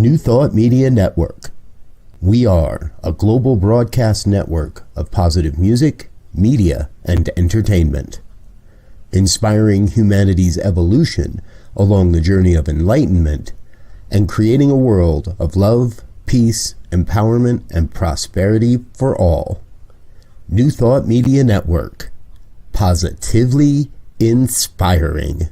New Thought Media Network. We are a global broadcast network of positive music, media, and entertainment, inspiring humanity's evolution along the journey of enlightenment and creating a world of love, peace, empowerment, and prosperity for all. New Thought Media Network. Positively inspiring.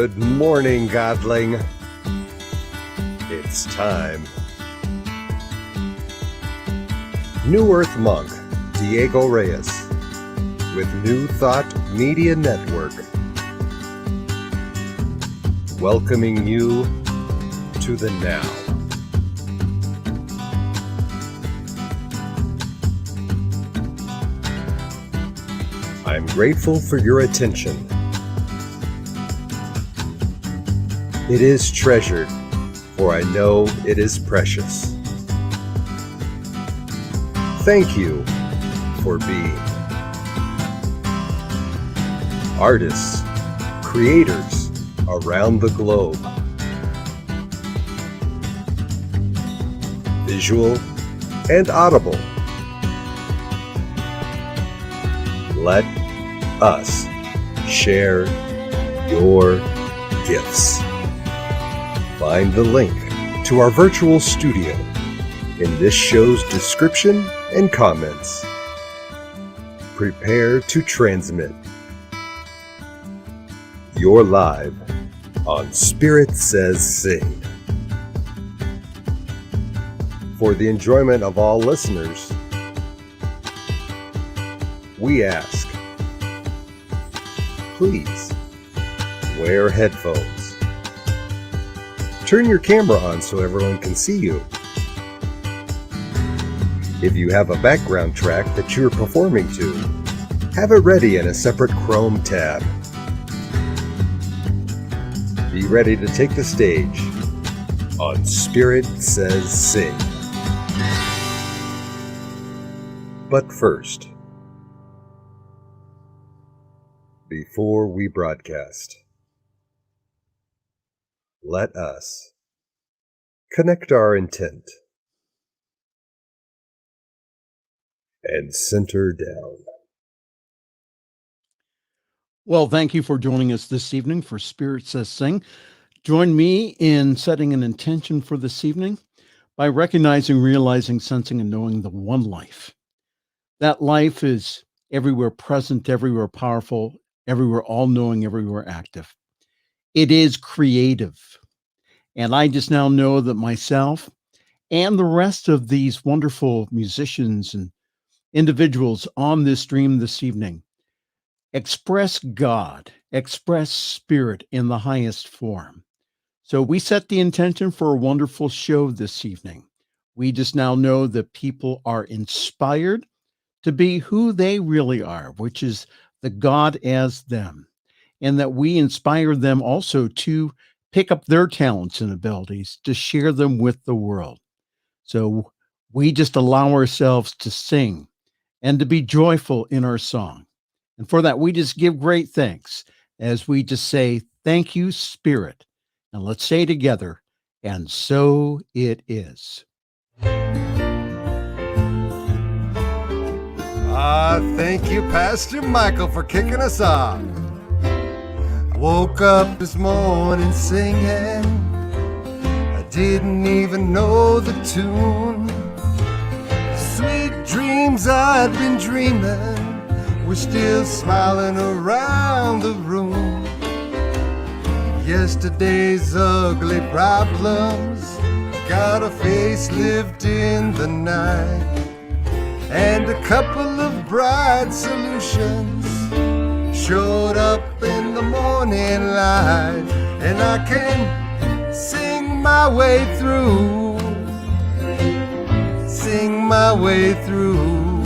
Good morning, Godling. It's time. New Earth monk Diego Reyes with New Thought Media Network, welcoming you to the now. I'm grateful for your attention. It is treasured, for I know it is precious. Thank you for being artists, creators around the globe, visual and audible. Let us share your gifts. Find the link to our virtual studio in this show's description and comments. Prepare to transmit. You're live on Spirit Says Sing. For the enjoyment of all listeners, we ask, please wear headphones. Turn your camera on so everyone can see you. If you have a background track that you are performing to, have it ready in a separate Chrome tab. Be ready to take the stage on Spirit Says Sing. But first, before we broadcast, let us connect our intent and center down. Well, thank you for joining us this evening for Spirit Says Sing. Join me in setting an intention for this evening by recognizing, realizing, sensing, and knowing the one life. That life is everywhere present, everywhere powerful, everywhere all-knowing, everywhere active. It is creative. And I just now know that myself and the rest of these wonderful musicians and individuals on this stream this evening express God, express spirit in the highest form. So we set the intention for a wonderful show this evening. We just now know that people are inspired to be who they really are, which is the God as them. And that we inspire them also to pick up their talents and abilities to share them with the world. So we just allow ourselves to sing and to be joyful in our song. And for that, we just give great thanks as we just say, thank you, Spirit. And let's say together, and so it is. Thank you, Pastor Michael, for kicking us off. I woke up this morning singing. I didn't even know the tune. Sweet dreams I'd been dreaming were still smiling around the room. Yesterday's ugly problems got a facelift in the night, and a couple of bright solutions showed up in the morning light, and I can sing my way through, sing my way through.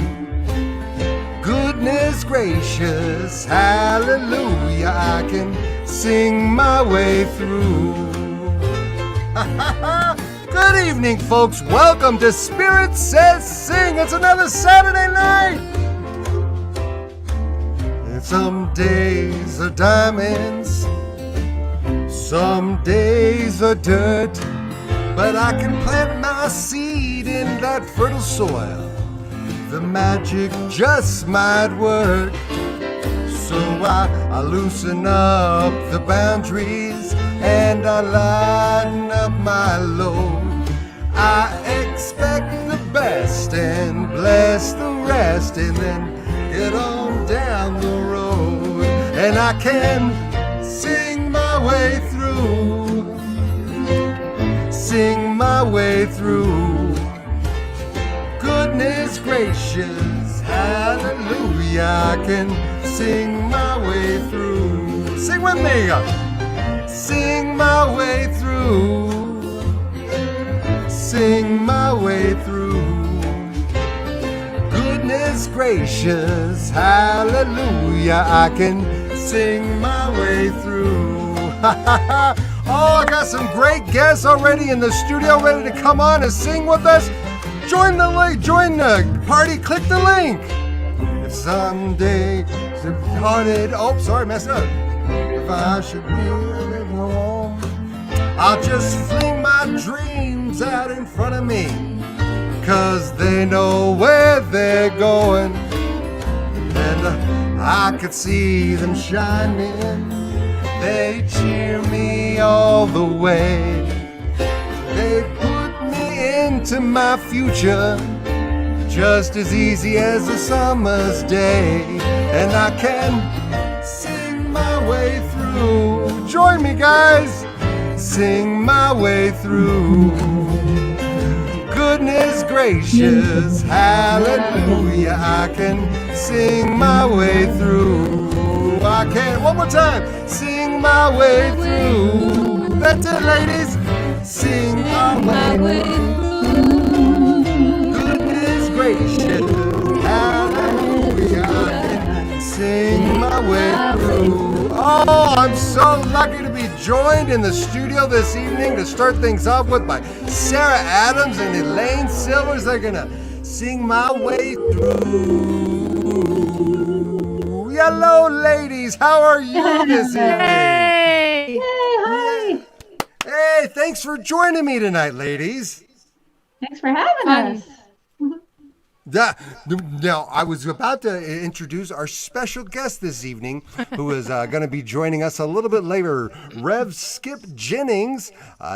Goodness gracious, hallelujah, I can sing my way through. Good evening, folks. Welcome to Spirit Says Sing. It's another Saturday night. And some days are diamonds, some days are dirt, but I can plant my seed in that fertile soil. The magic just might work. So I loosen up the boundaries and I lighten up my load. I expect the best and bless the rest, and then get on down the road. And I can sing my way through, sing my way through. Goodness gracious, hallelujah, I can sing my way through. Sing with me. Sing my way through, sing my way through. Goodness gracious, hallelujah, I can sing my way through. Oh, I got some great guests already in the studio ready to come on and sing with us. Join the link, join the party, click the link. If someday hearted, oh, sorry, messed up. If I should be home, I'll just fling my dreams out in front of me, 'cause they know where they're going, and I could see them shining. They cheer me all the way. They put me into my future just as easy as a summer's day, and I can sing my way through. Join me, guys. Sing my way through. Goodness gracious, hallelujah, I can sing my way through. I can, one more time, sing my way through. That's it, ladies. Sing my way through. Goodness gracious, hallelujah, I can sing my way through. Oh, I'm so lucky to be joined in the studio this evening to start things off with by Sarah Adams and Elaine Silvers. They're gonna sing my way through. Hello, ladies. How are you this evening? Hey! Yay, hi! Hey, thanks for joining me tonight, ladies. Thanks for having us. Now, I was about to introduce our special guest this evening, who is going to be joining us a little bit later. Rev Skip Jennings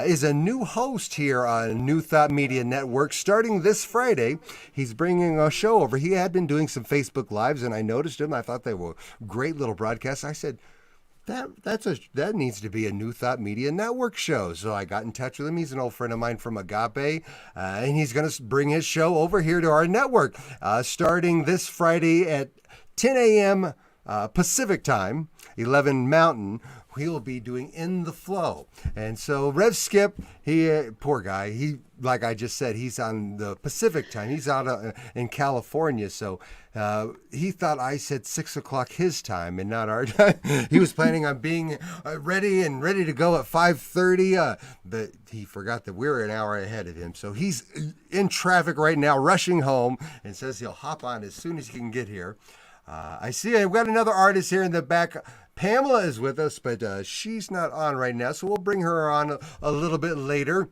is a new host here on New Thought Media Network starting this Friday. He's bringing a show over. He had been doing some Facebook Lives, and I noticed him. I thought they were great little broadcasts. I said, that needs to be a New Thought Media Network show. So I got in touch with him. He's an old friend of mine from Agape, and he's going to bring his show over here to our network starting this Friday at 10 a.m. Pacific time, 11 Mountain. He'll be doing In the Flow. And so Rev Skip, he poor guy, he, like I just said, he's on the Pacific time. He's out in California, so he thought I said 6 o'clock his time and not our time. He was planning on being ready to go at 5:30, but he forgot that we're an hour ahead of him. So he's in traffic right now, rushing home, and says he'll hop on as soon as he can get here. I see I've got another artist here in the back. Pamela is with us, but she's not on right now, so we'll bring her on a little bit later.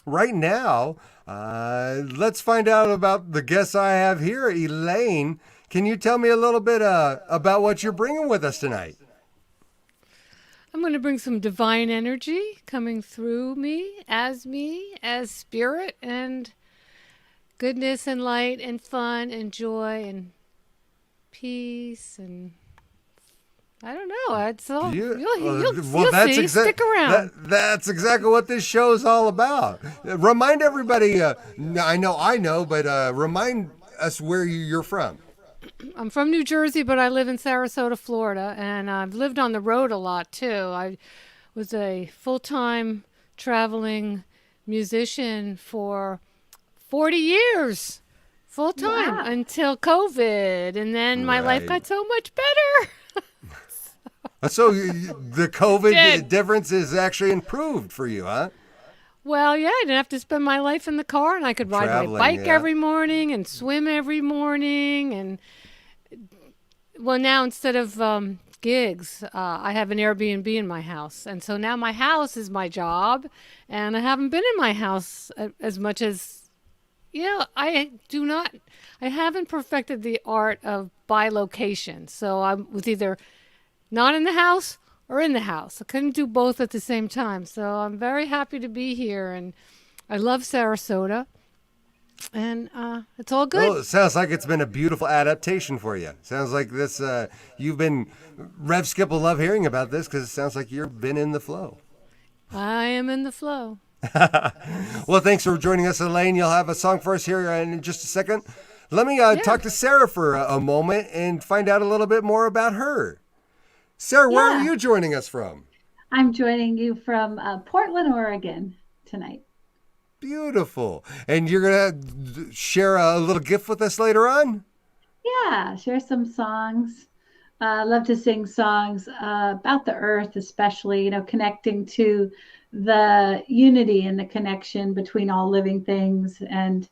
Right now, let's find out about the guests I have here. Elaine, can you tell me a little bit about what you're bringing with us tonight? I'm going to bring some divine energy coming through me as spirit, and goodness and light and fun and joy and peace, and I don't know. It's all you'll see. Stick around. That's exactly what this show is all about. Remind everybody. I know, but remind us where you're from. I'm from New Jersey, but I live in Sarasota, Florida, and I've lived on the road a lot too. I was a full-time traveling musician for 40 years. full time Wow. until COVID, and then my life got so much better. So the COVID Did. difference is actually improved for you, huh? Well, yeah, I didn't have to spend my life in the car, and I could ride Traveling, my bike yeah. every morning and swim every morning. And well, now instead of gigs, I have an Airbnb in my house, and so now my house is my job, and I haven't been in my house as much as I haven't perfected the art of by location. So I was either not in the house or in the house. I couldn't do both at the same time. So I'm very happy to be here, and I love Sarasota, and it's all good. Well, it sounds like it's been a beautiful adaptation for you. Sounds like this, Rev Skip will love hearing about this because it sounds like you've been in the flow. I am in the flow. Well, thanks for joining us, Elaine. You'll have a song for us here in just a second. Let me talk to Sarah for a moment and find out a little bit more about her. Sarah, where are you joining us from? I'm joining you from Portland, Oregon tonight. Beautiful. And you're going to share a little gift with us later on? Yeah, share some songs. Love to sing songs about the earth, especially, connecting to the unity and the connection between all living things, and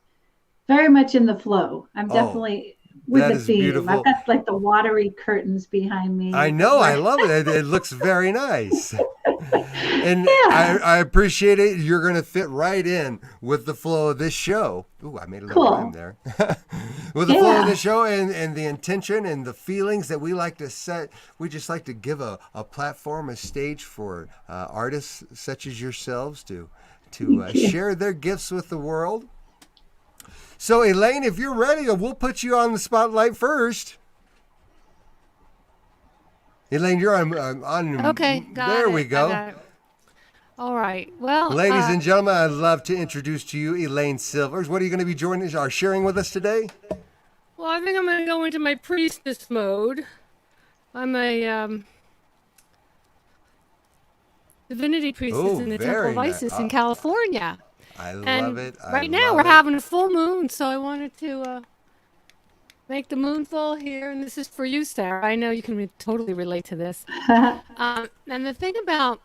very much in the flow. I'm definitely with that the is theme. beautiful. I've got like the watery curtains behind me. I know. I love it. It looks very nice. And I appreciate it. You're going to fit right in with the flow of this show. Ooh, I made a little rhyme there. With the flow of the show and the intention and the feelings that we like to set. We just like to give a platform, a stage for artists such as yourselves to share their gifts with the world. So, Elaine, if you're ready, we'll put you on the spotlight first. Elaine, you're on Okay, got it. There we go. I got it. All right. Well, Ladies and gentlemen, I'd love to introduce to you Elaine Silvers. What are you going to be joining or sharing with us today? well, I think I'm going to go into my priestess mode. I'm a divinity priestess in the Temple of Isis in California. I And love it. right now we're having a full moon, so I wanted to make the moon full here, and this is for you, Sarah. I know you can totally relate to this. And the thing about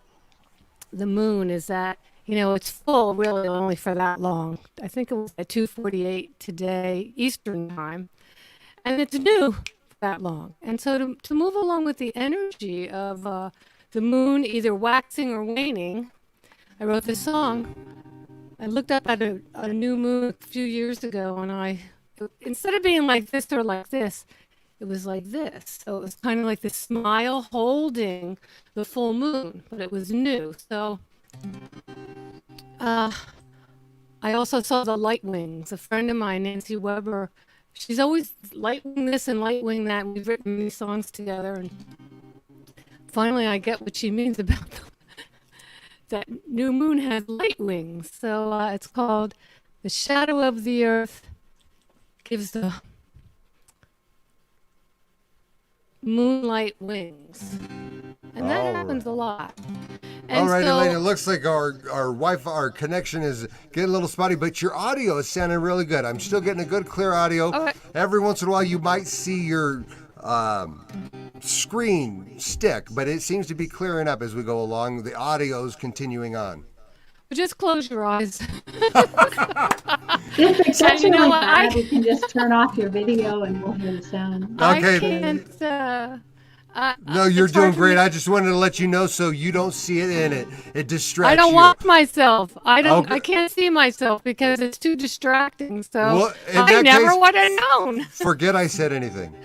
the moon is that, it's full really only for that long. I think it was at 2:48 today, Eastern time, and it's new for that long. And so to move along with the energy of the moon either waxing or waning, I wrote this song. I looked up at a new moon a few years ago, and instead of being like this or like this, it was like this. So it was kind of like this smile holding the full moon, but it was new. So I also saw the light wings. A friend of mine, Nancy Weber, she's always light wing this and light wing that. And we've written many songs together, and finally I get what she means about that new moon has light wings. So it's called The Shadow of the Earth Gives the Moonlight Wings. And that happens a lot. And all right, so, Elaine, it looks like our Wi-Fi, our connection is getting a little spotty, but your audio is sounding really good. I'm still getting a good, clear audio. Okay. Every once in a while, you might see your screen stick, but it seems to be clearing up as we go along. The audio is continuing on. just close your eyes. If it's such you know like what, that, we can just turn off your video and we'll hear the sound. Okay. I can't. No, you're it's hard doing for great. me- I just wanted to let you know so you don't see it and it distracts I don't you. watch myself. I don't. Okay. I can't see myself because it's too distracting. So Well, in I that never case- would have known. Forget I said anything.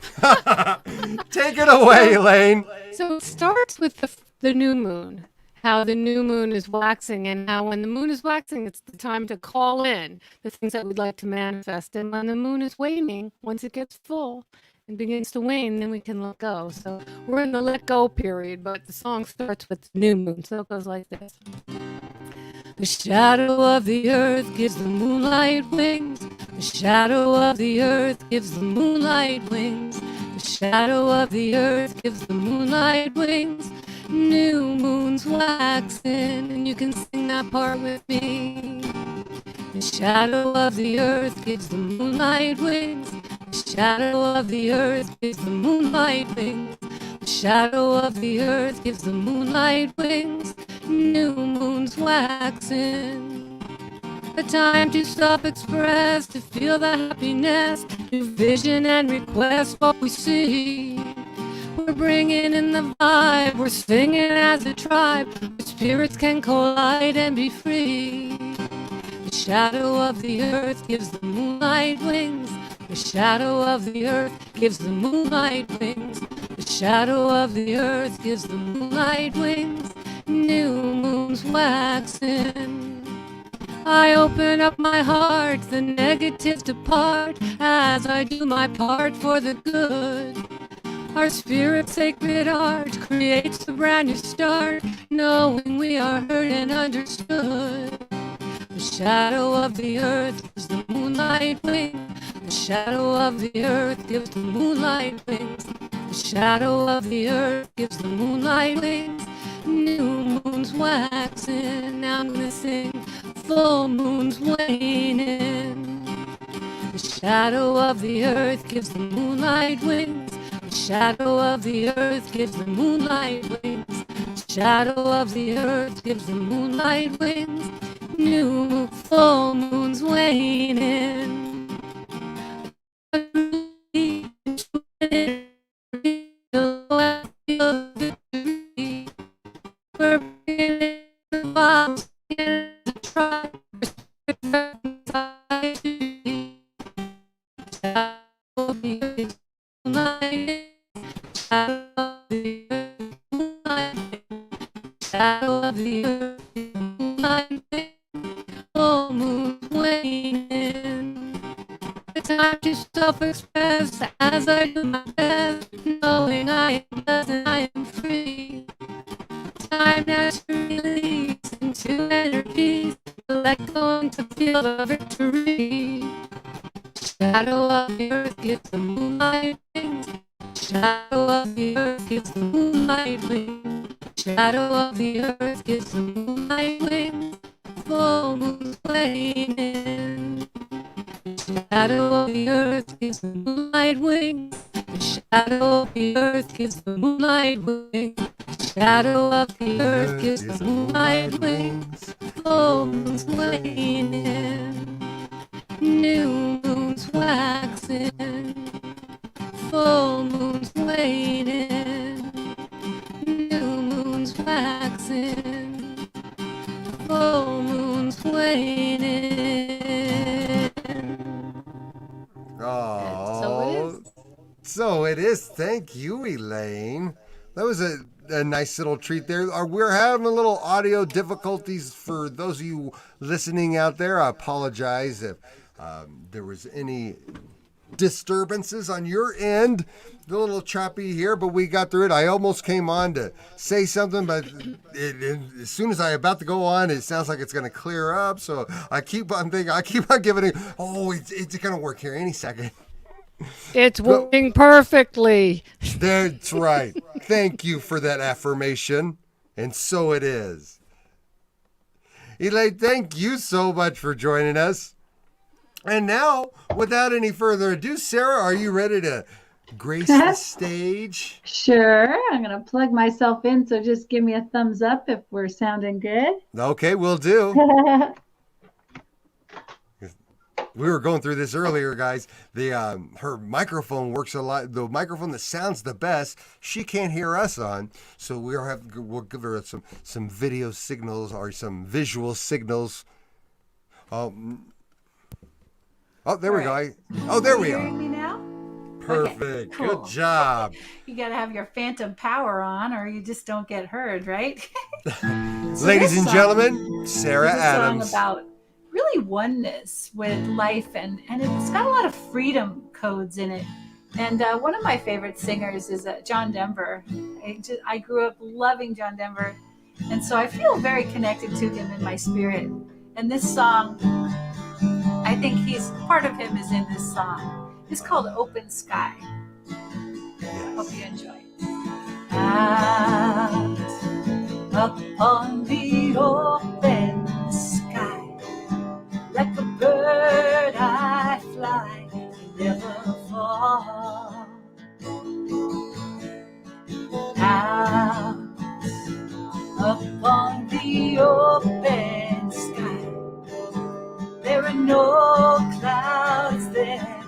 Take it away, Elaine. So it starts with the new moon, how the new moon is waxing, and how when the moon is waxing, it's the time to call in the things that we'd like to manifest. And when the moon is waning, once it gets full and begins to wane, then we can let go. So we're in the let go period, but the song starts with the new moon. So it goes like this. The shadow of the earth gives the moonlight wings. The shadow of the earth gives the moonlight wings. The shadow of the earth gives the moonlight wings. New moon's waxing, and you can sing that part with me. The shadow of the earth gives the moonlight wings. The shadow of the earth gives the moonlight wings. The shadow of the earth gives the moonlight wings. New moons waxing. A time to stop, express, to feel the happiness. New vision and request what we see. We're bringing in the vibe, we're singing as a tribe, where spirits can collide and be free. The shadow of the earth gives the moonlight wings. The shadow of the earth gives the moonlight wings. The shadow of the earth gives the moonlight wings. New moons waxing. I open up my heart, the negatives depart, as I do my part for the good. Our spirit's sacred art creates a brand new start, knowing we are heard and understood. The shadow of the earth gives the moonlight wings. The shadow of the earth gives the moonlight wings. The shadow of the earth gives the moonlight wings. New moons waxing. Now I'm gonna sing full moons waning. The shadow of the earth gives the moonlight wings. The shadow of the earth gives the moonlight wings. The shadow of the earth gives the moonlight wings. New full moons waning. We're bringing the vibes in the tribe. Shadow of the earth, moonlight, full moon waning. The time to self-express as I do my best, knowing I am blessed and I am free. Time now to release into inner peace, to let go and to feel the victory. Shadow of the earth gives the moonlight wings. Shadow of the earth gives the moonlight wings. Shadow of the earth gives the moonlight wings. Full moon's waning. Shadow of the earth gives the moonlight wings. The shadow of the earth gives the moonlight wings. Shadow of the earth gives the moonlight wings. Full moon's waning. New moons waxing. Full moons waning. New moons waxing. Full moons waning. Oh, so it is. Thank you, Elaine. That was a nice little treat there. We're having a little audio difficulties for those of you listening out there. I apologize if there was any disturbances on your end. A little choppy here, but we got through it. I almost came on to say something, but as soon as I'm about to go on, it sounds like it's going to clear up. So I keep on thinking, I keep on giving it, it's going to work here any second. It's working perfectly. That's right. Thank you for that affirmation. And so it is. Elaine, thank you so much for joining us. And now, without any further ado, Sarah, are you ready to grace the stage? Sure. I'm going to plug myself in, so just give me a thumbs up if we're sounding good. Okay, we'll do. We were going through this earlier, guys. Her microphone works a lot. The microphone that sounds the best, she can't hear us on. So we'll give her some video signals or some visual signals. There we go. Oh, there we are. Hearing me now? Perfect. Okay, cool. Good job. You got to have your phantom power on, or you just don't get heard, right? Ladies and gentlemen, Sarah Adams. It's a song about really oneness with life, and it's got a lot of freedom codes in it. And one of my favorite singers is John Denver. I grew up loving John Denver, and so I feel very connected to him in my spirit. And this song, I think part of him is in this song. It's called Open Sky. Hope you enjoy. Out upon the open sky, like a upon the open sky. There are no clouds there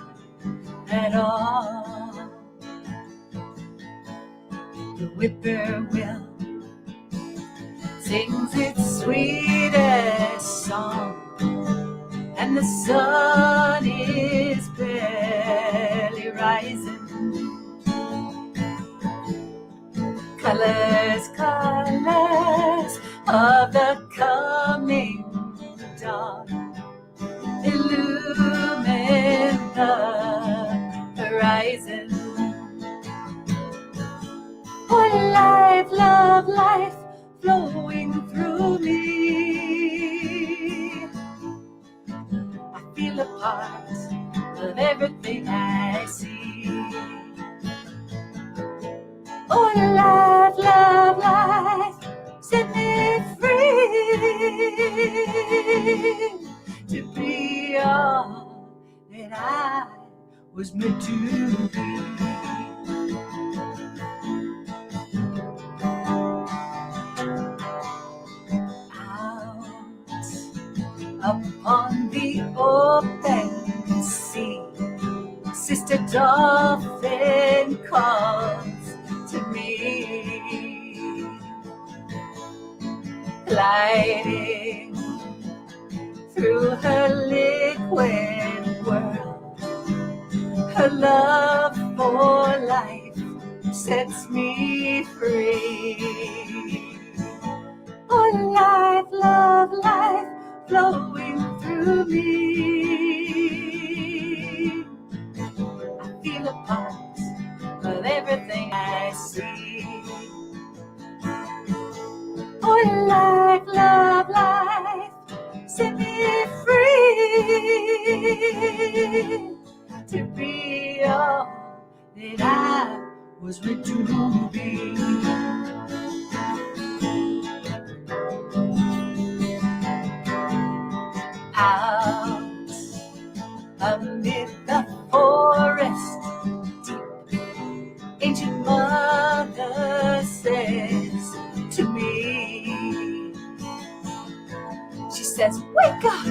at all. The whippoorwill sings its sweetest song, and the sun is barely rising. Colors, colors of the coming dawn illumine the horizon. Oh, life, love, life flowing through me. I feel a part of everything I see. Oh, life, love, life, set me free to be all that I was meant to be. Out upon the open sea, Sister Dolphin calls to me, gliding through her liquid world. Her love for life sets me free. Oh, life, love, life flowing through me. I feel a part of everything I see. Oh, life, love, life, set me free to be all that I was meant to be. Out amid the forest deep, ancient mother says to me, she says, wake up,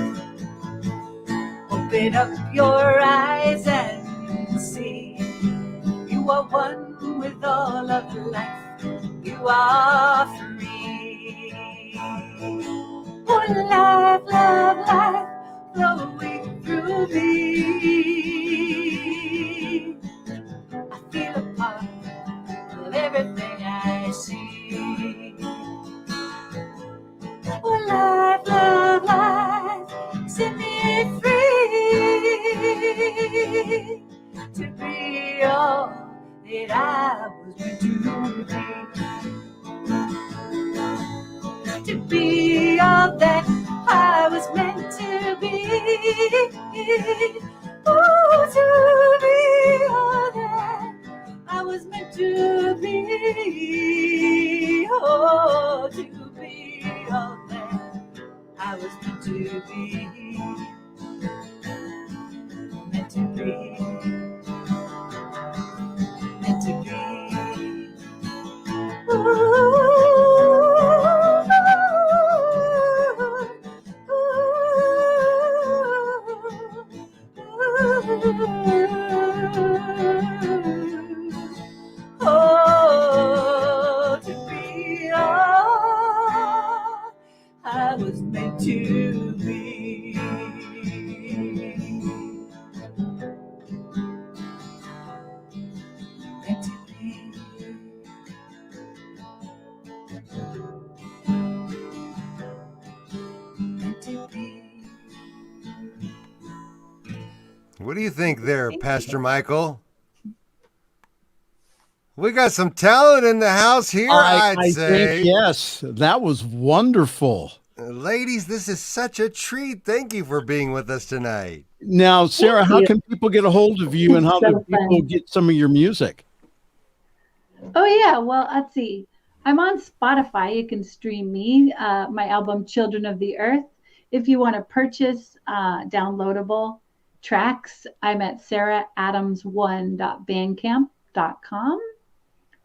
open up your eyes and see. You are one with all of life, you are free. Oh, life, love, life flowing through me. I feel a part of everything I see. Oh, life, love, life, set me free to be all that I was meant to be. To be all that I was meant to be. Oh, to be all that I was meant to be. Oh, to be all that I was meant to be. Meant to be. Meant to be. Ooh. Oh, to be all I was meant to be. Meant to be. Meant to be. What do you think there, Pastor Michael? We got some talent in the house here, I'd say. Think, yes, that was wonderful. Ladies, this is such a treat. Thank you for being with us tonight. Now, Sarah, how can people get a hold of you and how do people get some of your music? Oh, yeah. Well, let's see. I'm on Spotify. You can stream me, my album Children of the Earth. If you want to purchase downloadable tracks, I'm at sarahdams1.bandcamp.com.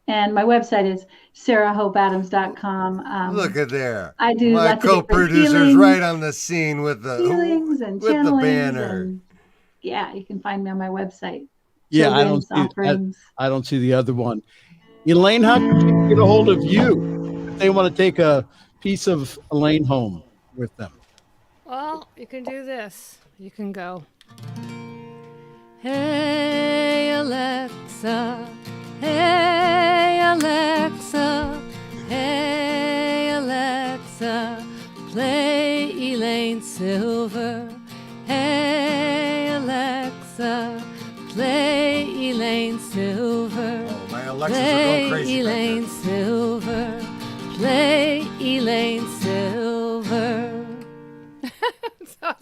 And my website is sarahhopeadams.com. Look at there. I do my lots of different co-producer's healings, right on the scene with the and with the channelings, banner. and yeah, you can find me on my website. Yeah, Children's offerings. I don't see the other one. Elaine, how can people get a hold of you if they want to take a piece of Elaine home with them? Well, you can do this. You can go, hey Alexa, hey Alexa, hey Alexa, play Elaine Silver. Hey Alexa, play Elaine Silver. Oh, my Alexas Play are going crazy. Elaine Silver. Play Elaine Silver.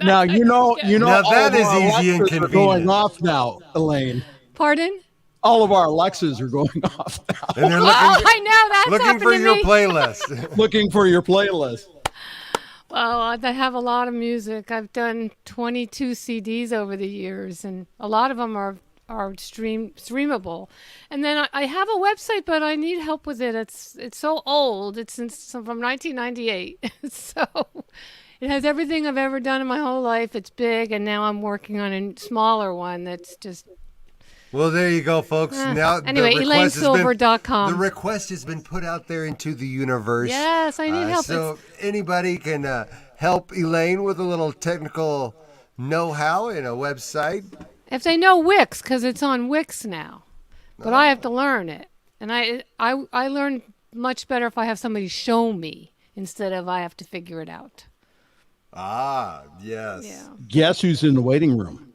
Now Now all that of is our easy and Alexas are convenient. going off now, Elaine. Pardon? All of our Alexas are going off now. And they're Oh, I know that's looking happened for to your me. playlist. Looking for your playlist. Well, I have a lot of music. I've done 22 CDs over the years, and a lot of them are streamable. And then I have a website, but I need help with it. It's so old. It's from 1998. So it has everything I've ever done in my whole life. It's big, and now I'm working on a smaller one that's just... Well, there you go, folks. Now, anyway, ElaineSilver.com. The request has been put out there into the universe. Yes, I need help. So anybody can help Elaine with a little technical know-how in a website. If they know Wix, because it's on Wix now, but I have to learn it, and I learn much better if I have somebody show me instead of I have to figure it out. Ah, yes. Yeah. Guess who's in the waiting room?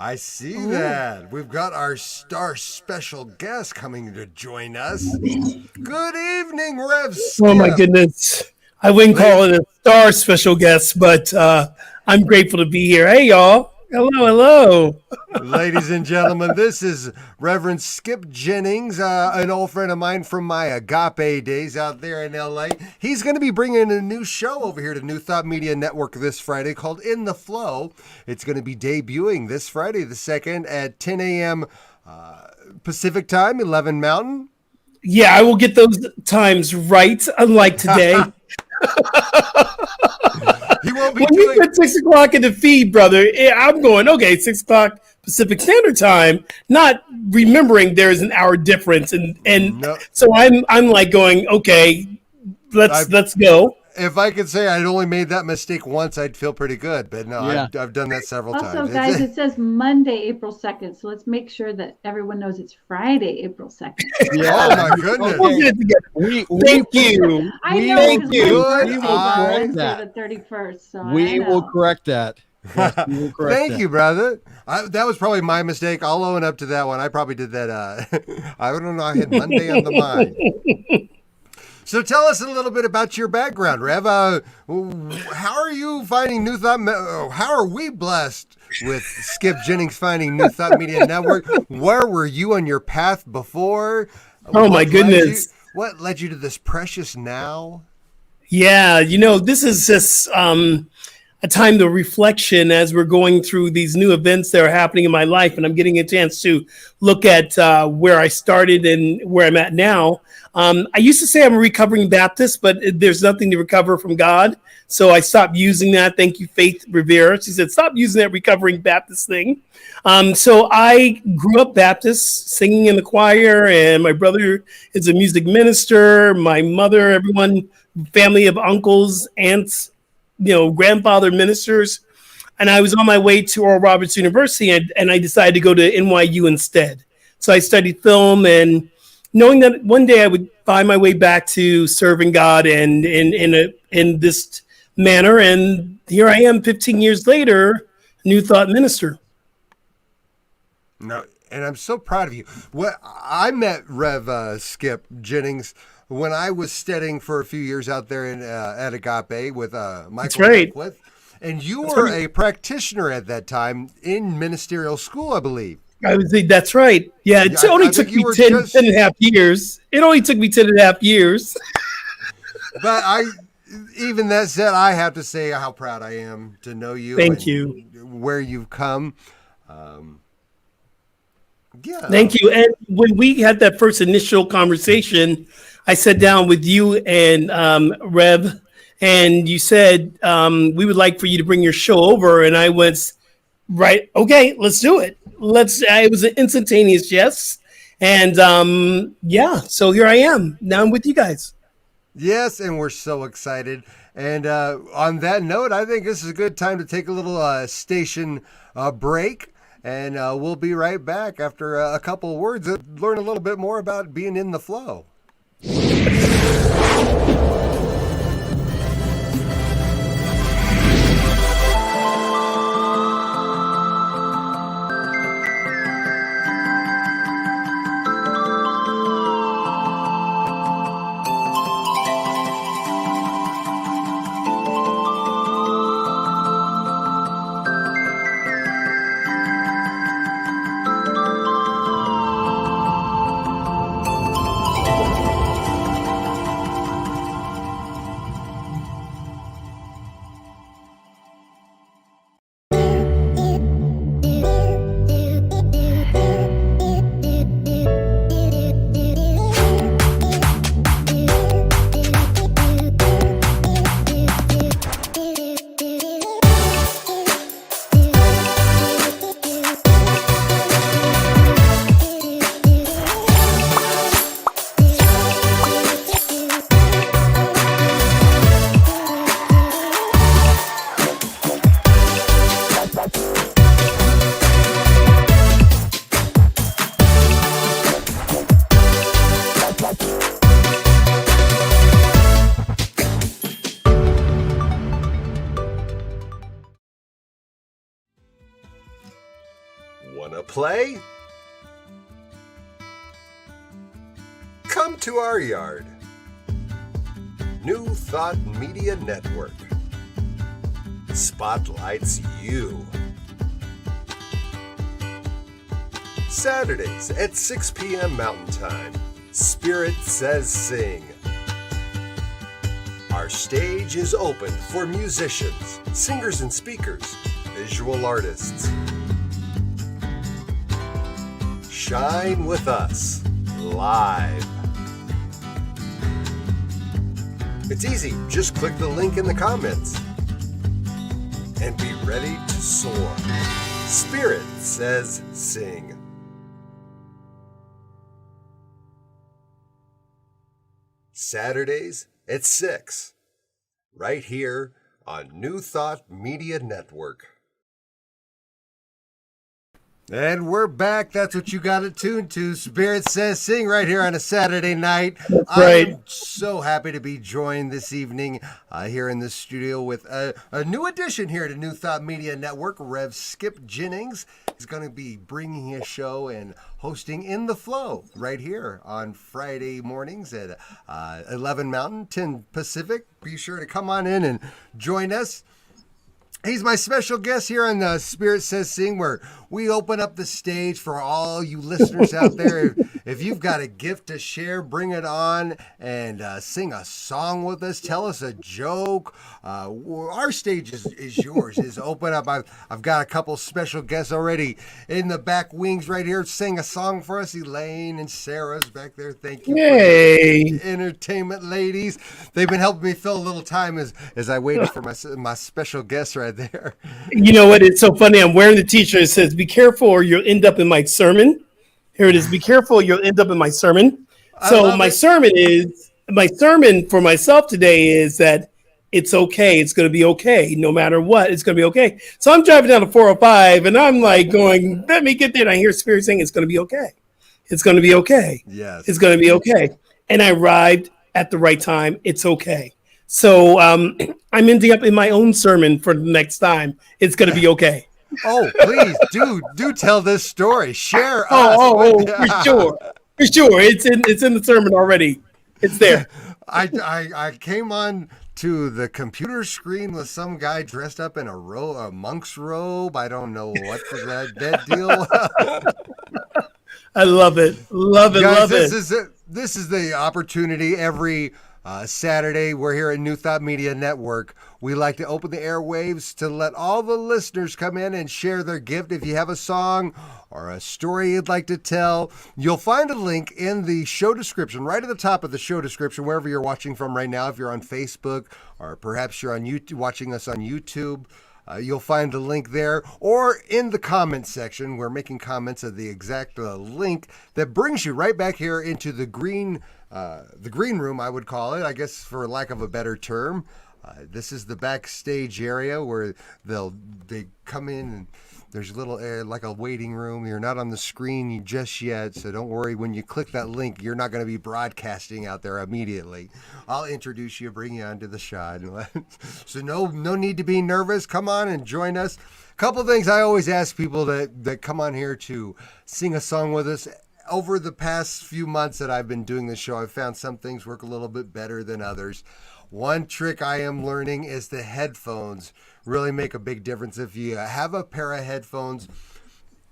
I see that. We've got our star special guest coming to join us. Good evening, Rev Skip. Oh my goodness. I wouldn't call it a star special guest, but I'm grateful to be here. Hey y'all. Hello. Ladies and gentlemen, this is Reverend Skip Jennings, an old friend of mine from my Agape days out there in LA. He's going to be bringing a new show over here to New Thought Media Network this Friday called In the Flow. It's going to be debuting this Friday the 2nd at 10 a.m. Pacific time, 11 Mountain. Yeah, I will get those times right, unlike today. He won't be When you put 6 o'clock in the feed, brother, I'm going, okay, 6 o'clock Pacific Standard Time, not remembering there is an hour difference. And No. so I'm like going, okay, let's go. If I could say I'd only made that mistake once, I'd feel pretty good. But no, Yeah. I've done that several Also, times. guys, it says Monday, April 2nd. So let's make sure that everyone knows it's Friday, April 2nd. Oh, my goodness. We'll get it together. Thank you. I know, Thank because you. my We birthday will is correct Wednesday that. the 31st. So We I know. will correct that. Yes, we will correct Thank that. you, brother. That was probably my mistake. I'll own up to that one. I probably did that. I don't know. I had Monday on the mind. So tell us a little bit about your background, Rev. How are you finding New Thought? How are we blessed with Skip Jennings finding New Thought Media Network? Where were you on your path before? Oh, my goodness. What led you to this precious now? Yeah, this is just a time of reflection as we're going through these new events that are happening in my life, and I'm getting a chance to look at where I started and where I'm at now. I used to say I'm a recovering Baptist, but there's nothing to recover from God, so I stopped using that. Thank you, Faith Rivera. She said, stop using that recovering Baptist thing. So I grew up Baptist, singing in the choir, and my brother is a music minister. My mother, everyone, family of uncles, aunts, grandfather ministers. And I was on my way to Oral Roberts University, and I decided to go to NYU instead. So I studied film, and knowing that one day I would find my way back to serving God and in this manner. And here I am 15 years later, New Thought minister. No, and I'm so proud of you. I met Rev Skip Jennings when I was studying for a few years out there at Agape with Michael Mangus. And you were a practitioner at that time in ministerial school, I believe. I would say that's right. Yeah, it only took me 10 and a half years. It only took me 10 and a half years. But even that said, I have to say how proud I am to know you. Thank you. Where you've come. Yeah. Thank you. And when we had that first initial conversation, I sat down with you and Rev, and you said we would like for you to bring your show over, and I was right. Okay, let's do it. It was an instantaneous yes, and yeah. So here I am. Now I'm with you guys. Yes, and we're so excited. And on that note, I think this is a good time to take a little station break. And we'll be right back after a couple of words to learn a little bit more about being in the flow. Wanna play? Come to our yard. New Thought Media Network spotlights you. Saturdays at 6 p.m. Mountain Time, Spirit Says Sing. Our stage is open for musicians, singers and speakers, visual artists. Shine with us live. It's easy. Just click the link in the comments and be ready to soar. Spirit Says Sing. Saturdays at 6, right here on New Thought Media Network. And we're back. That's what you got it tuned to. Spirit Says Sing right here on a Saturday night. Right. I'm so happy to be joined this evening here in the studio with a new addition here to New Thought Media Network. Rev Skip Jennings is going to be bringing his show and hosting In the Flow right here on Friday mornings at 11 Mountain, 10 Pacific. Be sure to come on in and join us. He's my special guest here on the Spirit Says Sing, where we open up the stage for all you listeners out there. If you've got a gift to share, bring it on and sing a song with us. Tell us a joke. Our stage is yours. Is open up. I've got a couple special guests already in the back wings right here. Sing a song for us. Elaine and Sarah's back there. Thank you. Yay. For the entertainment ladies. They've been helping me fill a little time as I waited for my special guests right there. You know what? It's so funny. I'm wearing the t-shirt. It says, "Be careful or you'll end up in my sermon." Here it is. Be careful or you'll end up in my sermon. So my sermon for myself today is that it's okay. It's going to be okay. No matter what, it's going to be okay. So I'm driving down the 405 and I'm like going, let me get there. And I hear Spirit saying, it's going to be okay. It's going to be okay. Yes. It's going to be okay. And I arrived at the right time. It's okay. So I'm ending up in my own sermon for the next time. It's going to be okay. Oh, please do tell this story. Share. For sure. It's in the sermon already. It's there. I came on to the computer screen with some guy dressed up in a monk's robe. I don't know what that deal. I love it. Guys, Love this it. This is the opportunity every Saturday, we're here at New Thought Media Network. We like to open the airwaves to let all the listeners come in and share their gift. If you have a song or a story you'd like to tell, you'll find a link in the show description, right at the top of the show description, wherever you're watching from right now. If you're on Facebook or perhaps you're on YouTube, watching us on YouTube, you'll find the link there, or in the comments section. We're making comments of the exact link that brings you right back here into the green room, I would call it, I guess, for lack of a better term. This is the backstage area where they come in and there's a little like a waiting room. You're not on the screen just yet, so don't worry. When you click that link, you're not going to be broadcasting out there immediately. I'll introduce you, bring you onto the shot. So no need to be nervous. Come on and join us. A couple things I always ask people that come on here to sing a song with us. Over the past few months that I've been doing this show, I've found some things work a little bit better than others. One trick I am learning is the headphones really make a big difference. If you have a pair of headphones,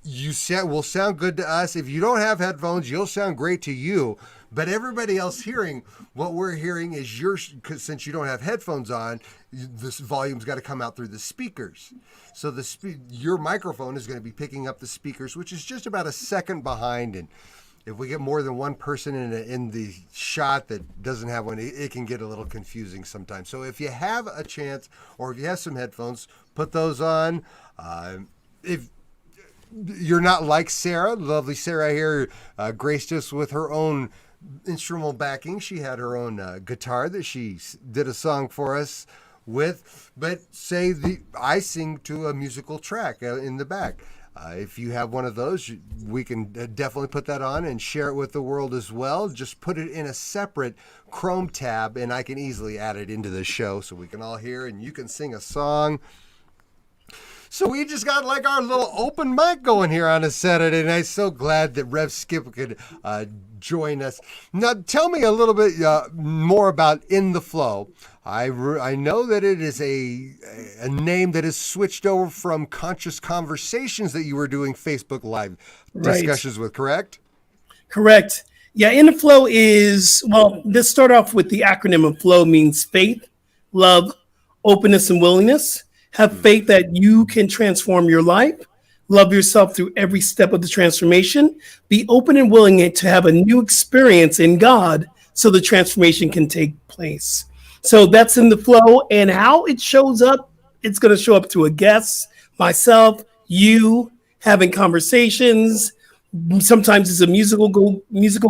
will sound good to us. If you don't have headphones, you'll sound great to you. But everybody else hearing what we're hearing is since you don't have headphones on, this volume's got to come out through the speakers. So your microphone is going to be picking up the speakers, which is just about a second behind. And if we get more than one person in the shot that doesn't have one, it can get a little confusing sometimes. So if you have a chance, or if you have some headphones, put those on. If you're not like Sarah, lovely Sarah here, graced us with her own instrumental backing. She had her own guitar that she did a song for us with. But I sing to a musical track in the back. If you have one of those, we can definitely put that on and share it with the world as well. Just put it in a separate Chrome tab, and I can easily add it into the show so we can all hear and you can sing a song. So we just got like our little open mic going here on a Saturday night. So glad that Rev Skip could join us. Now, tell me a little bit more about In the Flow. I know that it is a name that is switched over from Conscious Conversations that you were doing Facebook Live discussions with, correct? Correct. Yeah, In the Flow is, well, let's start off with the acronym of FLOW. Means faith, love, openness, and willingness. Have faith that you can transform your life. Love yourself through every step of the transformation. Be open and willing to have a new experience in God so the transformation can take place. So that's In the Flow, and how it shows up, it's going to show up through a guest, myself, you, having conversations. Sometimes it's a musical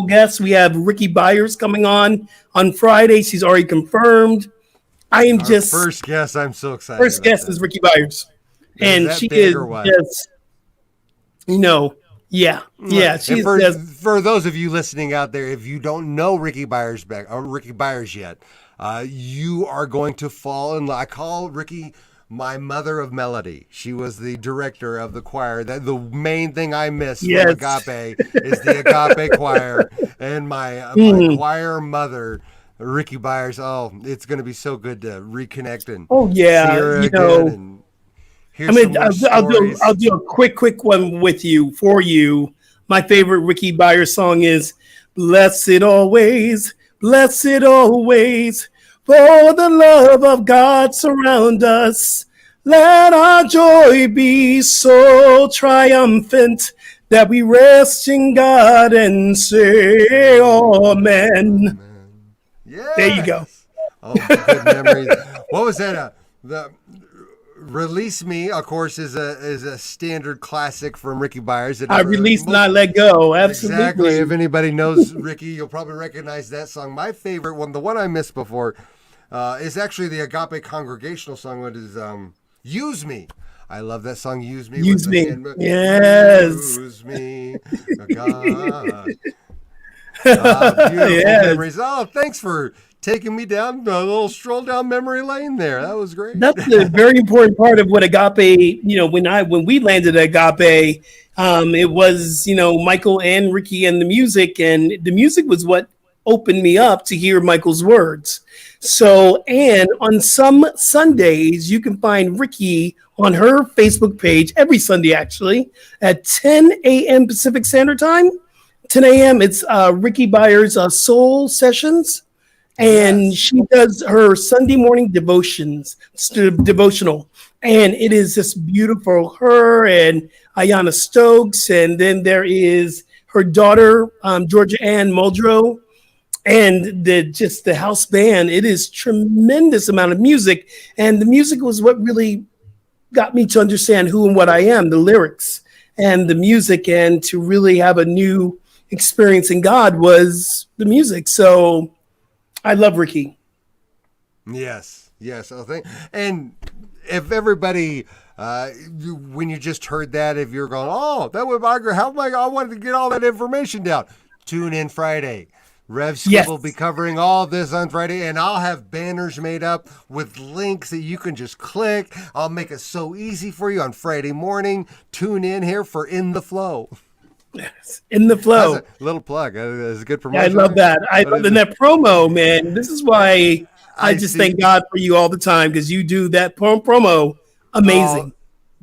guest. We have Ricky Byers coming on Friday. She's already confirmed. I am just first guest. I'm so excited. First guest is Ricky Byers, and she is just, yeah. She's for those of you listening out there, if you don't know Ricky Byers yet, you are going to fall in love. I call Ricky my mother of melody. She was the director of the choir. The main thing I miss from Agape is the Agape choir, and my choir mother, Ricky Byers. Oh, it's going to be so good to reconnect and see her again. I'll do a quick one for you. My favorite Ricky Byers song is "Blessed Always, Blessed Always, for the love of God surround us. Let our joy be so triumphant that we rest in God and say amen." Yes. There you go. Oh, good memories. What was that? The Release Me, of course, is a standard classic from Ricky Byers. I release, not let go. Absolutely. Exactly. If anybody knows Ricky, you'll probably recognize that song. My favorite one, the one I missed before, is actually the Agape congregational song. What is "Use Me"? I love that song. "Use Me." Use Me. Yes. Use me, God. Beautiful memories. Oh, thanks for taking me down a little stroll down memory lane there. That was great. That's a very important part of what Agape, when we landed at Agape, it was, Michael and Ricky and the music was what opened me up to hear Michael's words. So, and on some Sundays, you can find Ricky on her Facebook page every Sunday, actually, at 10 a.m. Pacific Standard Time. 10 a.m. It's Ricky Byers' Soul Sessions. and she does her Sunday morning devotional, and it is just beautiful. Her and Ayanna Stokes, and then there is her daughter, Georgia Ann Muldrow, and the house band. It is tremendous amount of music, and the music was what really got me to understand who and what I am, the lyrics and the music, and to really have a new experience in God was the music. So I love Ricky. Yes. And if everybody, when you just heard that, if you're going, oh, that would I wanted to get all that information down. Tune in Friday. Rev Skip will be covering all this on Friday, and I'll have banners made up with links that you can just click. I'll make it so easy for you on Friday morning. Tune in here for In the Flow. Yes, In the Flow. That's a little plug. It's a good promotion. I love that. I love that promo, man. This is why I just thank God for you all the time, because you do that promo amazing.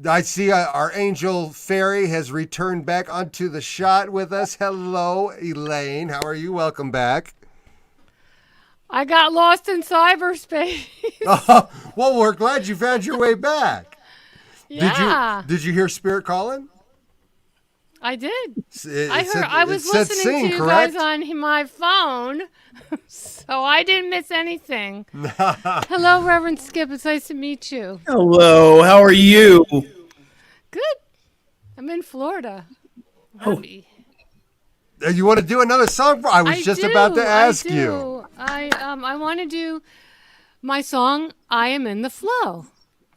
I see our angel fairy has returned back onto the shot with us. Hello, Elaine. How are you? Welcome back. I got lost in cyberspace. Well, we're glad you found your way back. Yeah. Did you hear Spirit calling? I did. I was listening to you correct? guys on my phone, so I didn't miss anything. Hello, Reverend Skip. It's nice to meet you. Hello. How are you? Good. I'm in Florida. You want to do another song? I was just about to ask you. I want to do my song, I Am in the Flow.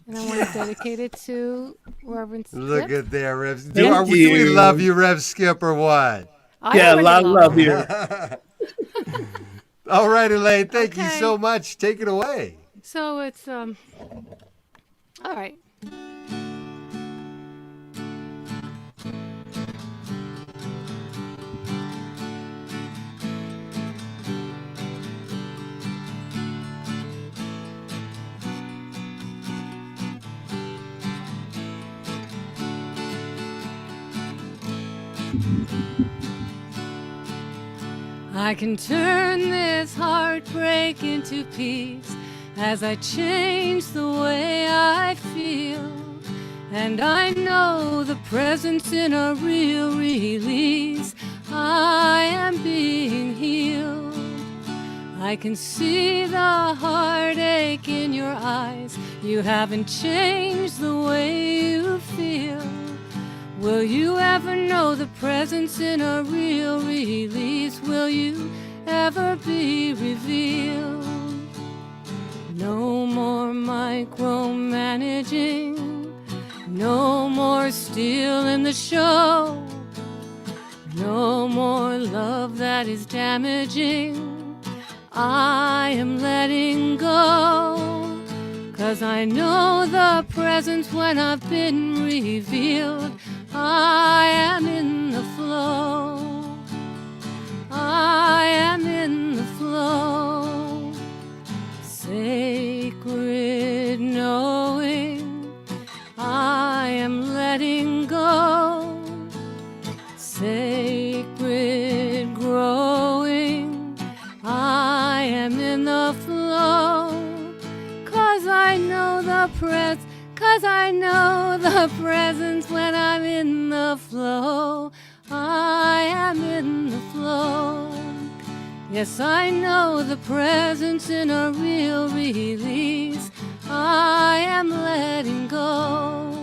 And I want to dedicate it to Reverend Skip. Look at there, Rev. Do we love you, Rev Skip, or what? A lot of love here. All right, Elaine. Thank you so much. Take it away. So it's all right. I can turn this heartbreak into peace as I change the way I feel. And I know the presence in a real release. I am being healed. I can see the heartache in your eyes. You haven't changed the way you feel. Will you ever know the presence in a real release? Will you ever be revealed? No more micromanaging, no more stealing the show, no more love that is damaging. I am letting go, 'cause I know the presence when I've been revealed. I am in the flow. I am in the flow. Sacred knowing, I am letting go. Sacred growing, I am in the flow. 'Cause I know the presence. 'Cause I know the presence when I'm in the flow. I am in the flow. Yes, I know the presence in a real release. I am letting go.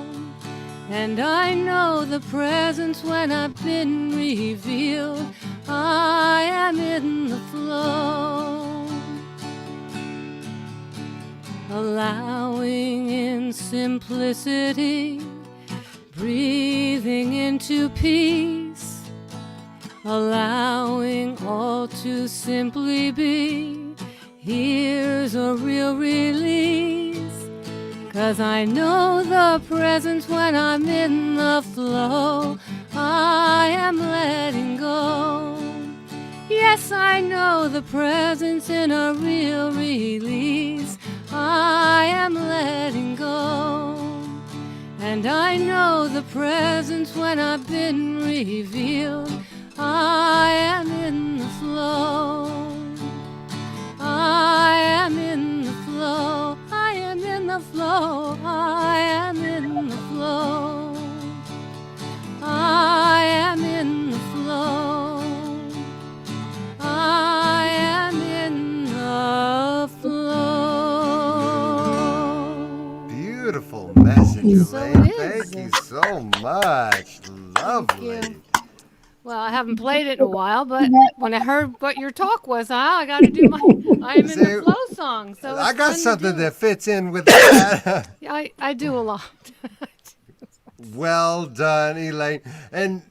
And I know the presence when I've been revealed. I am in the flow. Allowing in simplicity, breathing into peace, allowing all to simply be. Here's a real release, 'cause I know the presence when I'm in the flow. I am letting go. Yes, I know the presence in a real release. I am letting go. And I know the presence when I've been revealed. I am in the flow. I I am in the flow. I am in the flow. I am in the flow. I am in the flow. I am in the flow. Beautiful message, So Elaine. it is. Thank you so much. Lovely. you. Well, I haven't played it in a while, but when I heard what your talk was, I got to do my I am in See, the flow song. So I it's got fun to something do. that fits in with that. Yeah, I do a lot. Well done, Elaine. And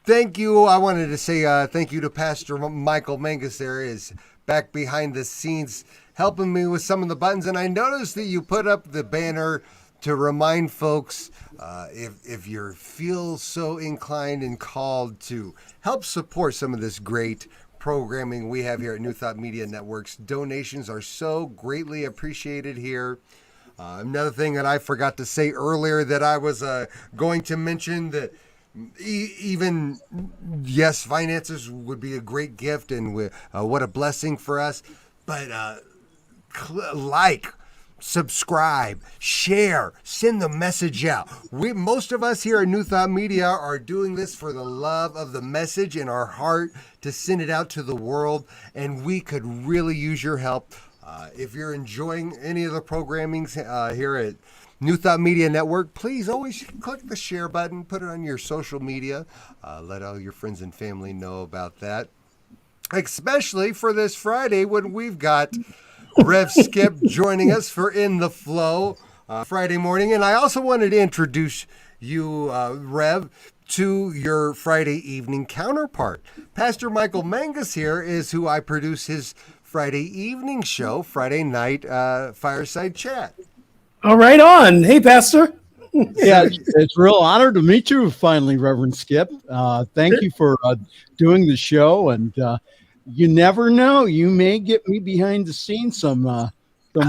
thank you. I wanted to say thank you to Pastor Michael Mangus there, is back behind the scenes helping me with some of the buttons. And I noticed that you put up the banner to remind folks, if you feel so inclined and called to help support some of this great programming we have here at New Thought Media Networks, donations are so greatly appreciated here. Another thing that I forgot to say earlier that I was going to mention, that even, yes, finances would be a great gift and what a blessing for us, but like, subscribe, share, send the message out. Most of us here at New Thought Media are doing this for the love of the message in our heart to send it out to the world, and we could really use your help. If you're enjoying any of the programming here at New Thought Media Network, please always click the share button, put it on your social media, let all your friends and family know about that. Especially for this Friday when we've got Rev Skip joining us for In the Flow Friday morning. And I also wanted to introduce you, Rev, to your Friday evening counterpart. Pastor Michael Mangus here is who I produce his Friday evening show, Friday night fireside chat. All right on. Hey, Pastor. Yeah, it's a real honor to meet you finally, Reverend Skip. Thank you for doing the show, and you never know, you may get me behind the scenes some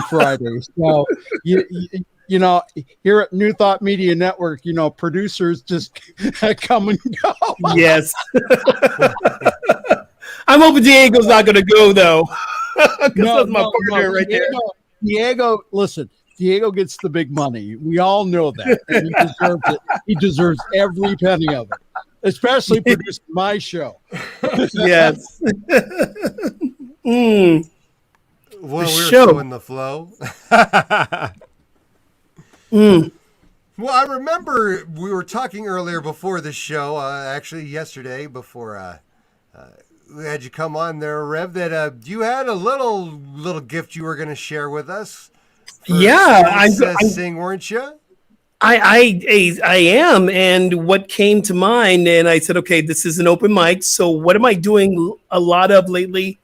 Fridays. So you know, here at New Thought Media Network, you know, producers just come and go. Yes. I'm hoping Diego's not going to go, though. That's my partner right there. Diego, listen, Diego gets the big money. We all know that. And he deserves it. He deserves every penny of it, especially producing my show. Yes. Well, we're so in the flow. Well, I remember we were talking earlier before the show, actually yesterday before we had you come on there, Rev, that you had a little gift you were going to share with us. Yeah, I'm sing, weren't you? I am, and what came to mind, and I said, okay, this is an open mic. So what am I doing a lot of lately?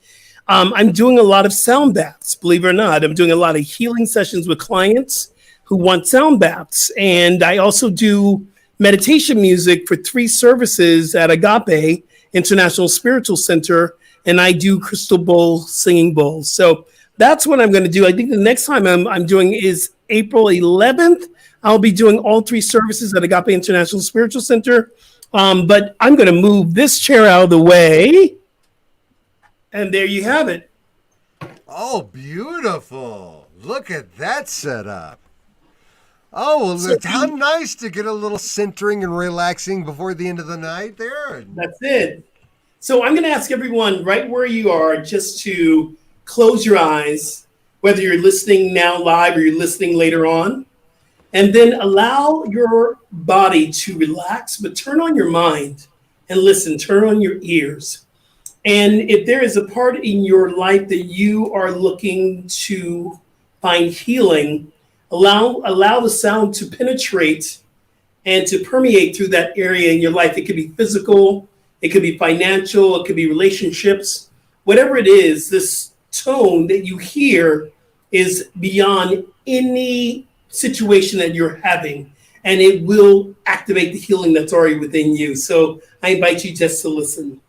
I'm doing a lot of sound baths, believe it or not. I'm doing a lot of healing sessions with clients who want sound baths, and I also do meditation music for 3 services at Agape International Spiritual Center, and I do crystal bowl singing bowls. So that's what I'm going to do. I think the next time I'm doing is April 11th. I'll be doing all 3 services at Agape International Spiritual Center. But I'm going to move this chair out of the way. And there you have it. Oh, beautiful. Look at that setup. Oh, well, look, how nice to get a little centering and relaxing before the end of the night there. That's it. So I'm going to ask everyone right where you are just to close your eyes, whether you're listening now live or you're listening later on, and then allow your body to relax, but turn on your mind and listen, turn on your ears. And if there is a part in your life that you are looking to find healing, allow the sound to penetrate and to permeate through that area in your life. It could be physical, it could be financial, it could be relationships, whatever it is. This tone that you hear is beyond any situation that you're having, and it will activate the healing that's already within you. So I invite you just to listen.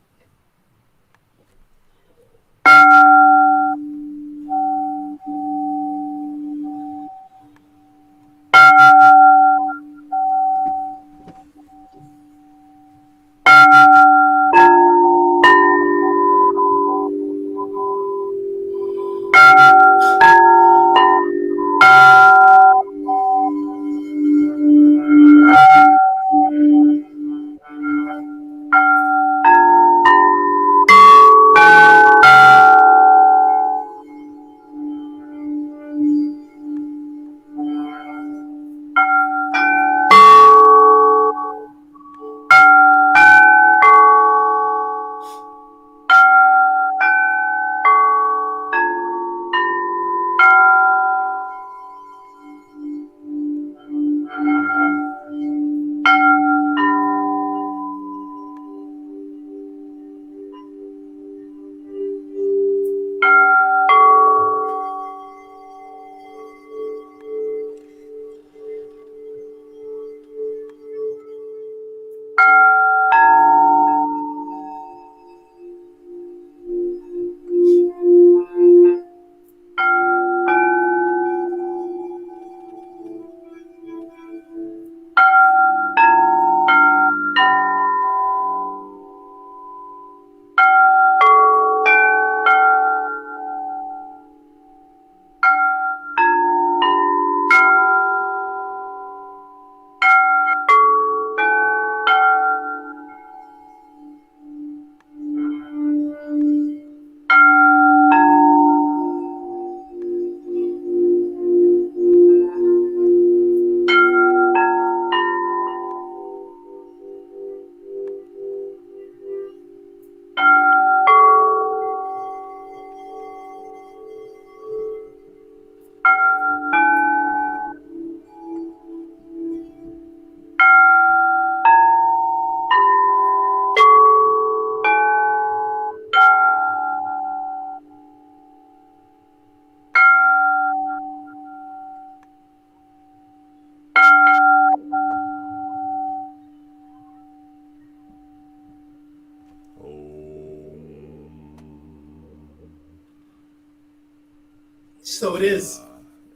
So it is.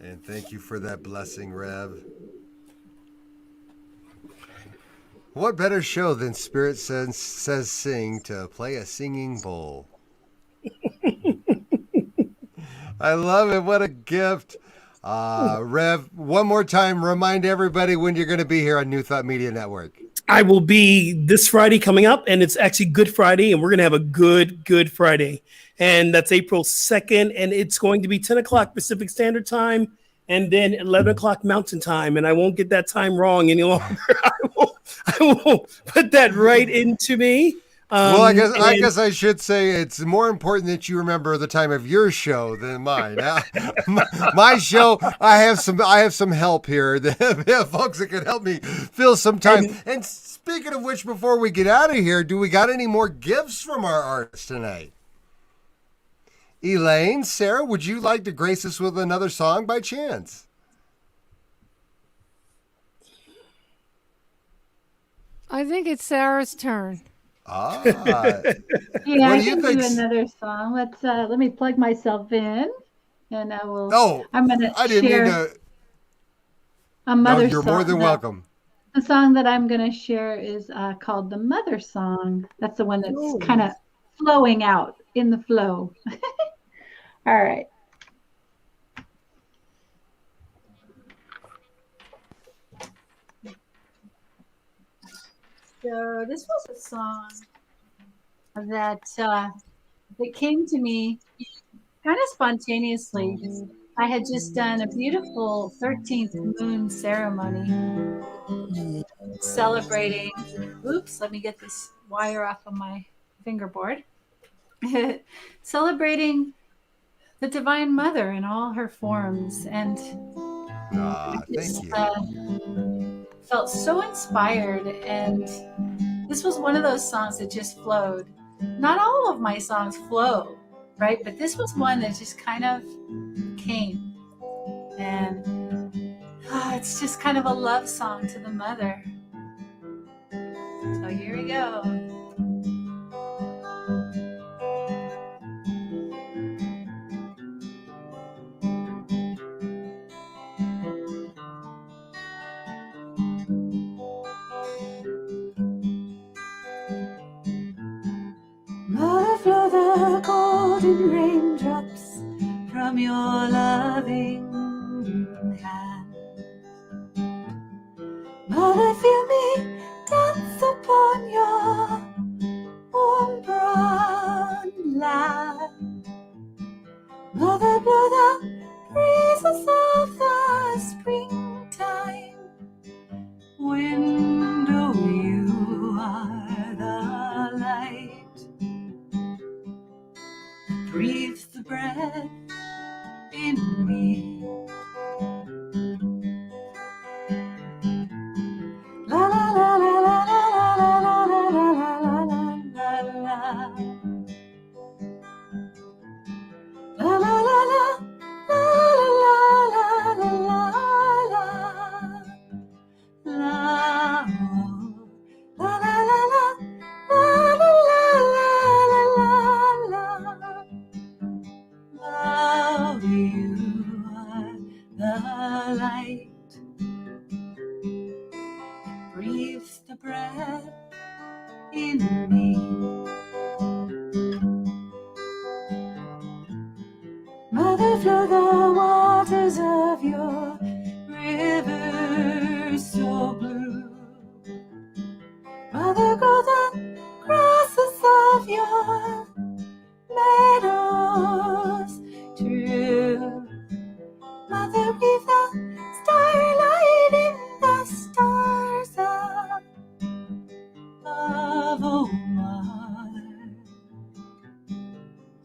And thank you for that blessing, Rev. What better show than Spirit Says Sing to play a singing bowl? I love it. What a gift. Rev, one more time, remind everybody when you're going to be here on New Thought Media Network. I will be this Friday coming up, and it's actually Good Friday, and we're going to have a good Friday. And that's April 2nd, and it's going to be 10 o'clock Pacific Standard Time, and then 11 o'clock Mountain Time. And I won't get that time wrong any longer. I won't put that right into me. Well, I guess I should say it's more important that you remember the time of your show than mine. My show, I have some help here. Folks that can help me fill some time. And speaking of which, before we get out of here, do we got any more gifts from our artists tonight? Elaine, Sarah, would you like to grace us with another song by chance? I think it's Sarah's turn. Ah. Yeah, I can do another song. Let me plug myself in, and I will. Oh, I'm gonna I didn't share mean to. a mother No, you're song. more than welcome. The song that I'm gonna share is called the Mother Song. That's the one that's kind of flowing out in the flow. All right. So this was a song that came to me kind of spontaneously. I had just done a beautiful 13th moon ceremony celebrating. Oops, let me get this wire off of my fingerboard. Celebrating the Divine Mother in all her forms, and thank you. Felt so inspired, and this was one of those songs that just flowed. Not all of my songs flow, right? But this was one that just kind of came, and it's just kind of a love song to the mother. So here we go. Mother, flow the golden raindrops from your loving hand. Mother, feel me dance upon your warm brown land. Mother, blow the breezes of the springtime. Wind, oh, you are the light. Breathe the breath in me. La la la la la la la la la la la la. La la la la la la la la la la. La la la la la la la la. Love, you are the light. Breathe the breath in me. Mother, flow the waters of your river so blue. Mother, grow the grasses of your meadows true. Mother, weave the starlight in the stars of love, oh mother.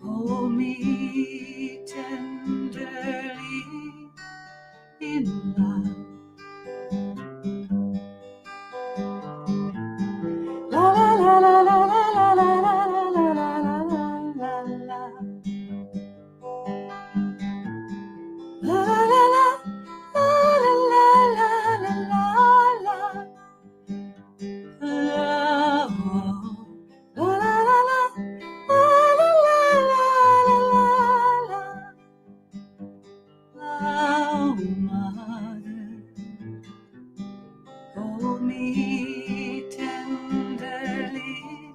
Hold me tenderly in love. La la la la la la la la la la la la la. La la la la la la la la la. La la la la la la la la la. me tenderly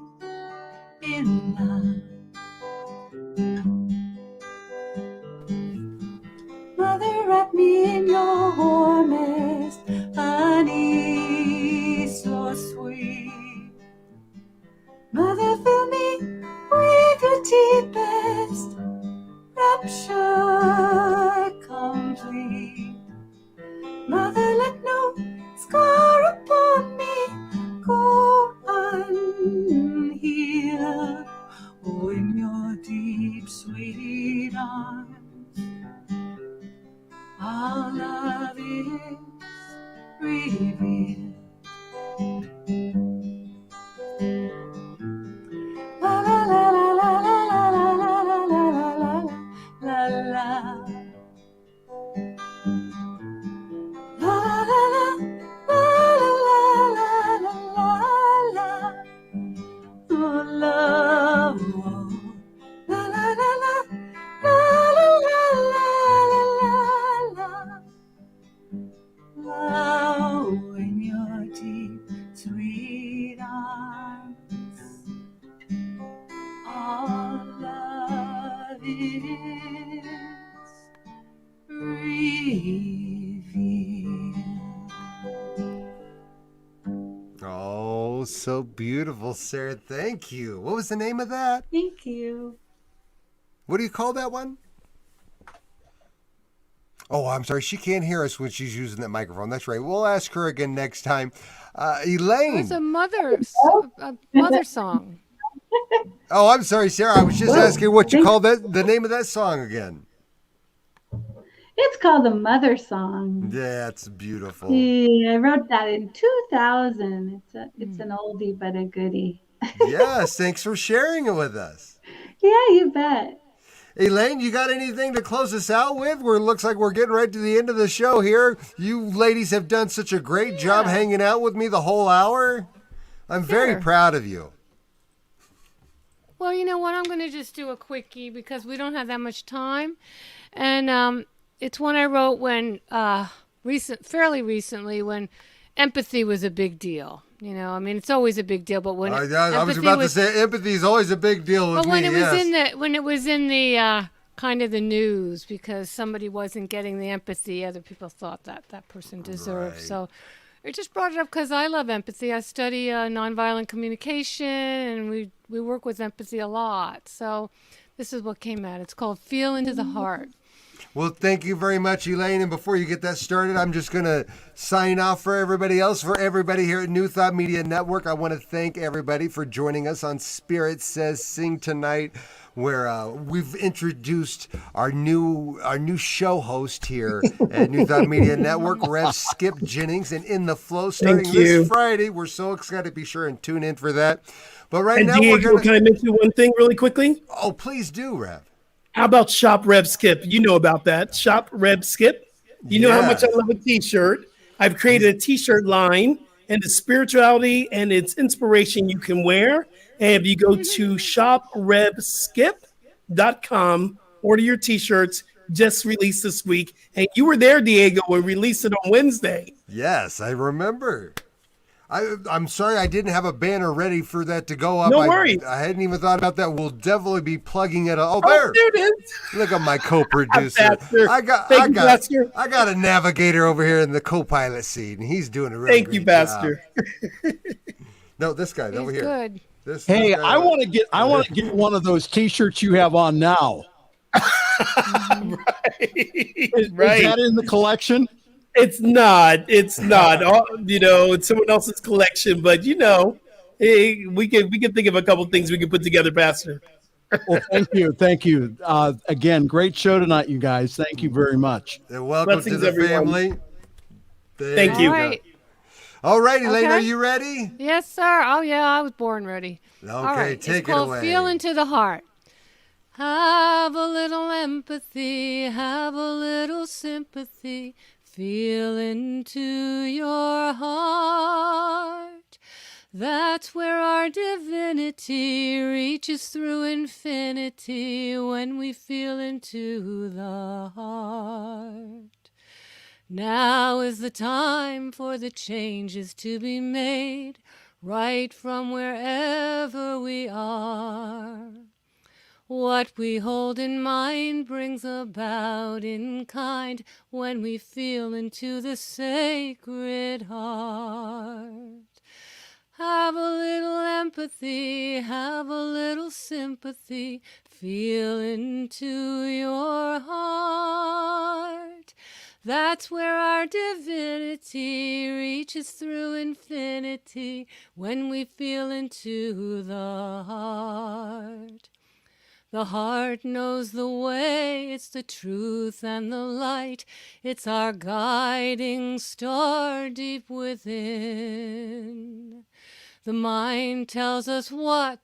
in love. Mother, wrap me in your warmest honey so sweet. Mother, fill me with your deepest rapture complete. Mother, let no scar upon me go unhealed. Oh, in your deep, sweet arms, our love is revealed. La la la la la la la la la la la la la. La la la la la la la la. Oh, love. La la la la la la la la la. Love in your deep, sweet arms. All love is revealed. Oh, so beautiful, Sarah. Thank you. What was the name of that? Thank you. What do you call that one? Oh, I'm sorry. She can't hear us when she's using that microphone. That's right. We'll ask her again next time. Elaine. It's a mother song. Oh, I'm sorry, Sarah. I was just asking what you call that, the name of that song again. It's called the Mother Song. That's beautiful. Yeah, I wrote that in 2000. It's an oldie but a goodie. Yes, thanks for sharing it with us. Yeah, you bet. Elaine, you got anything to close us out with? Where it looks like we're getting right to the end of the show here. You ladies have done such a great job hanging out with me the whole hour. I'm very proud of you. Well, you know what? I'm going to just do a quickie because we don't have that much time. And it's one I wrote when fairly recently when empathy was a big deal. You know, I mean, it's always a big deal, but when I was about to say empathy is always a big deal with but when me. It was in the kind of the news because somebody wasn't getting the empathy other people thought that person deserved. Right. So I just brought it up because I love empathy. I study nonviolent communication, and we work with empathy a lot. So this is what came out. It's called Feel Into the Heart. Well, thank you very much, Elaine. And before you get that started, I'm just going to sign off for everybody else. For everybody here at New Thought Media Network, I want to thank everybody for joining us on Spirit Says Sing tonight, where we've introduced our new show host here at New Thought Media Network, Rev Skip Jennings. And In the Flow, starting this Friday. We're so excited to be sure and tune in for that. But right now, Diego, can I mention one thing really quickly? Oh, please do, Rev. How about Shop Rev Skip? You know about that. Shop Rev Skip. You know how much I love a t-shirt. I've created a t-shirt line, and the spirituality and its inspiration you can wear. And if you go to shoprevskip.com, order your t-shirts just released this week. And you were there, Diego, when we released it on Wednesday. Yes, I remember. I'm sorry I didn't have a banner ready for that to go up. No worries. I hadn't even thought about that. We'll definitely be plugging it. There it is. Look at my co-producer. I got a navigator over here in the co-pilot seat, and he's doing a really great Pastor. No, this guy over here. Good. Hey, I want to get one of those T-shirts you have on now. Is that in the collection? It's not. It's someone else's collection, but we can think of a couple things we can put together, Pastor. Well, thank you. Again, great show tonight, you guys. Thank you very much. And welcome Blessings, to the everyone. family. Thank you. All right, Elaine, are you ready? Yes, sir. Oh yeah, I was born ready. Okay, all right. take it's it called away. Feel Into the Heart. Have a little empathy, have a little sympathy. Feel into your heart. That's where our divinity reaches through infinity when we feel into the heart. Now is the time for the changes to be made, right from wherever we are. What we hold in mind brings about in kind when we feel into the sacred heart. Have a little empathy, have a little sympathy, feel into your heart. That's where our divinity reaches through infinity when we feel into the heart. The heart knows the way, it's the truth and the light. It's our guiding star deep within. The mind tells us what,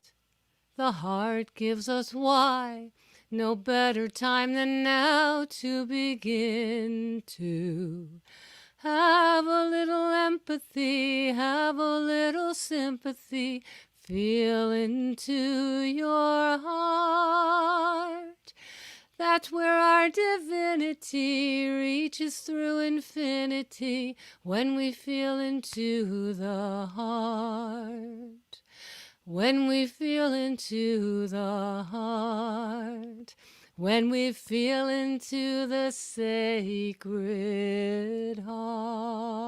the heart gives us why. No better time than now to begin to have a little empathy, have a little sympathy. Feel into your heart. That's where our divinity reaches through infinity when we feel into the heart. When we feel into the heart. When we feel into the sacred heart.